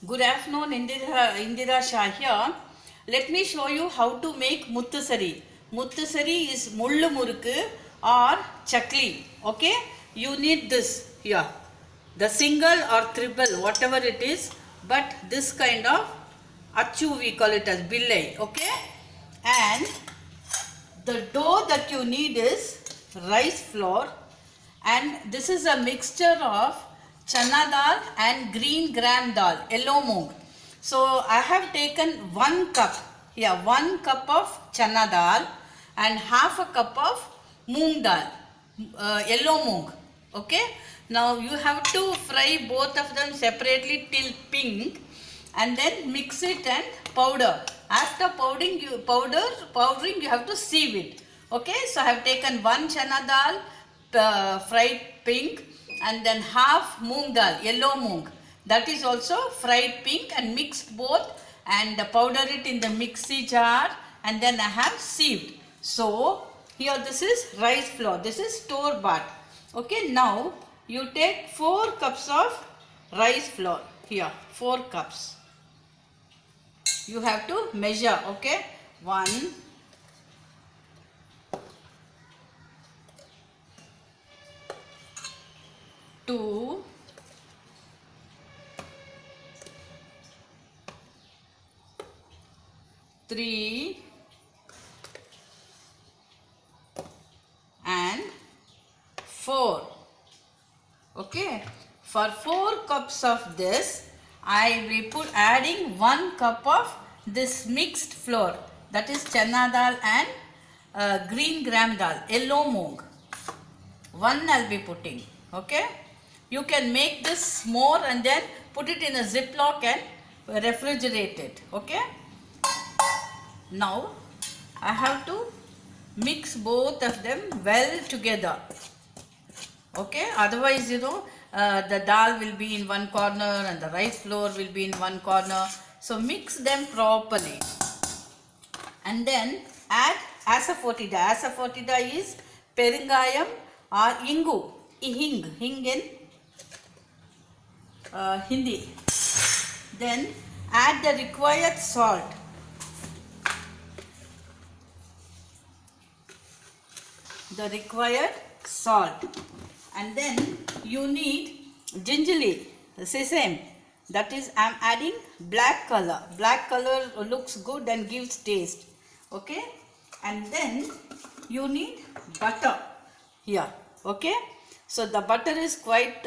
Good afternoon, Indira Shah here. Let me show you how to make muttasari. Muttasari is mullu murukku or chakli. Okay, you need this here. The single or triple, whatever it is, but this kind of achu we call it as billai. Okay, and the dough that you need is rice flour, and this is a mixture of chana dal and green gram dal, yellow moong. So I have taken 1 cup here, 1 cup of chana dal and half a cup of moong dal, yellow moong. Okay, now you have to fry both of them separately till pink and then mix it and powder. After powdering you have to sieve it. Okay, so I have taken 1 chana dal fried pink and then half moong dal, yellow moong, that is also fried pink, and mixed both and powder it in the mixie jar, and then I have sieved. So here this is rice flour, this is store bought. Okay, now you take 4 cups of rice flour here, 4 cups. You have to measure. Okay, 1, 2, 3 and 4. Okay, for 4 cups of this I will put adding 1 cup of this mixed flour, that is chana dal and green gram dal, yellow moong. 1 I'll be putting. Okay, you can make this more and then put it in a ziplock and refrigerate it. Okay, now I have to mix both of them well together. Okay, otherwise the dal will be in one corner and the rice flour will be in one corner. So mix them properly and then add asafoetida. Asafoetida is peringayam or ingu, hing in Hindi. Then add the required salt. The required salt, and then you need gingerly, sesame, that is I am adding black color. Black color looks good and gives taste. Okay, and then you need butter here. Okay, so the butter is quite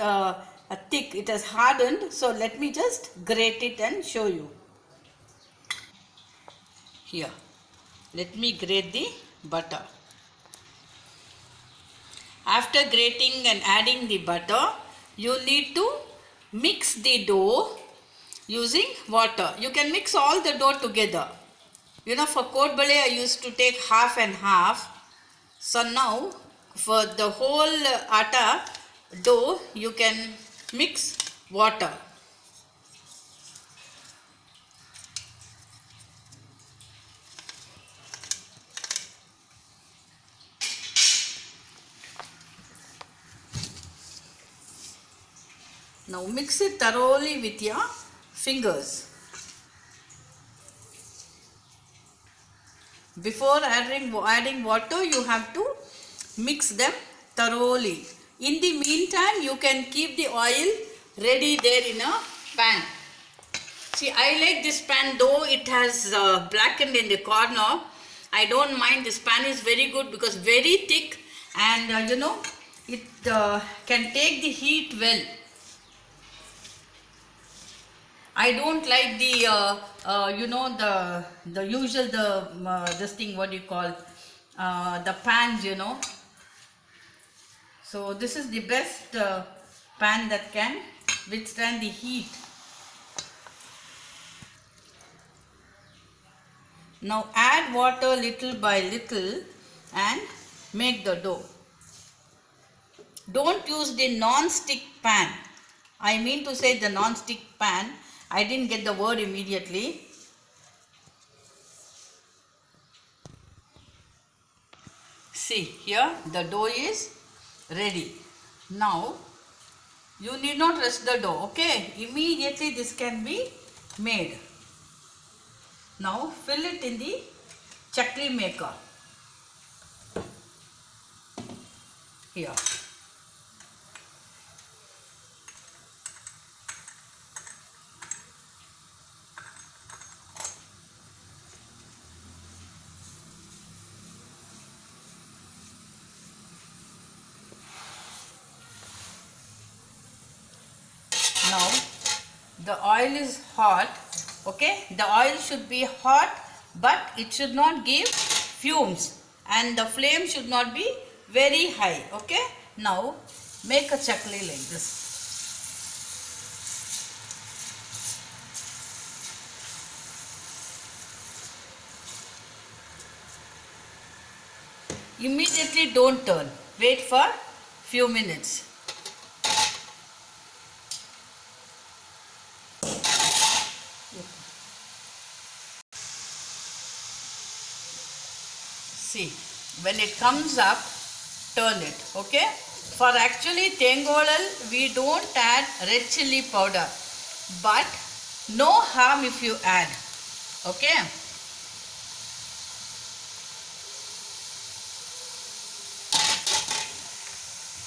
thick, it has hardened, so let me just grate it and show you. Here, let me grate the butter. After grating and adding the butter, you need to mix the dough using water. You can mix all the dough together. For kodbale I used to take half and half. So now for the whole atta dough you can mix water. Now mix it thoroughly with your fingers. Before adding water, you have to mix them thoroughly. In the meantime, you can keep the oil ready there in a pan. See, I like this pan, though it has blackened in the corner. I don't mind. This pan is very good because very thick and it can take the heat well. I don't like the the usual this thing, what do you call, the pans, So this is the best pan that can withstand the heat. Now add water little by little and make the dough. Don't use the non-stick pan. I mean to say the non-stick pan. I didn't get the word immediately. See, here the dough is ready. Now You need not rest the dough, okay? Immediately this can be made. Now fill it in the chakli maker. Here. Now the oil is hot, okay? The oil should be hot, but it should not give fumes, and the flame should not be very high, okay? Now make a chakli like this. Immediately don't turn, wait for few minutes. See, when it comes up, turn it, okay? For actually tengolal, we don't add red chili powder, but no harm if you add, okay?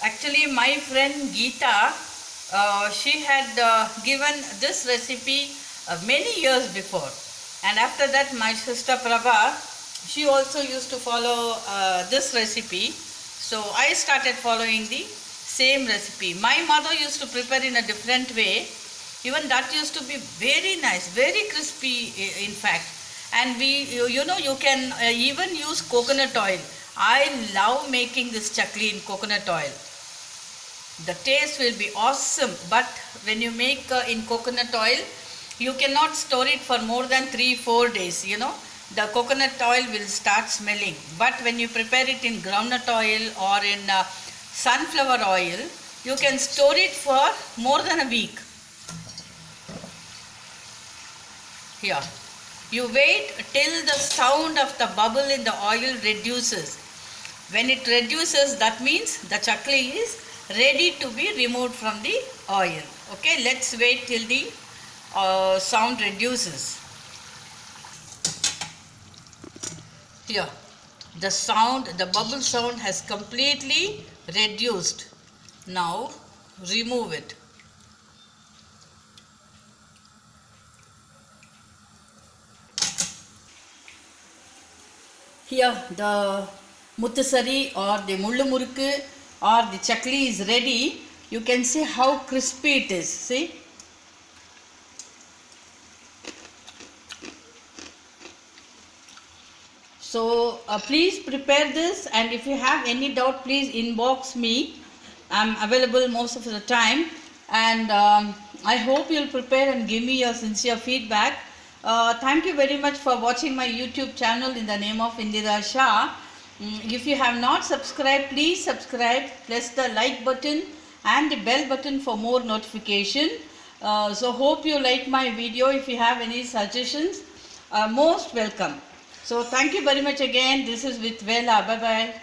Actually, my friend Geeta, she had given this recipe many years before, and after that my sister Prabha, she also used to follow this recipe. So I started following the same recipe. My mother used to prepare in a different way. Even that used to be very nice, very crispy in fact. And you can even use coconut oil. I love making this chakli in coconut oil. The taste will be awesome, but when you make in coconut oil, you cannot store it for more than 3-4 days, the coconut oil will start smelling. But when you prepare it in groundnut oil or in sunflower oil, you can store it for more than a week. Here, you wait till the sound of the bubble in the oil reduces. When it reduces, that means the chakli is ready to be removed from the oil. Okay, let's wait till the sound reduces. Here, the bubble sound has completely reduced. Now, remove it. Here, the muttasari or the mullu murukku or the chakli is ready. You can see how crispy it is. See? So please prepare this, and if you have any doubt, please inbox me. I'm available most of the time, and I hope you'll prepare and give me your sincere feedback. Thank you very much for watching my YouTube channel in the name of Indira Shah. If you have not subscribed, please subscribe, press the like button and the bell button for more notification. So hope you like my video. If you have any suggestions, most welcome. So thank you very much again. This is with Vela. Bye bye.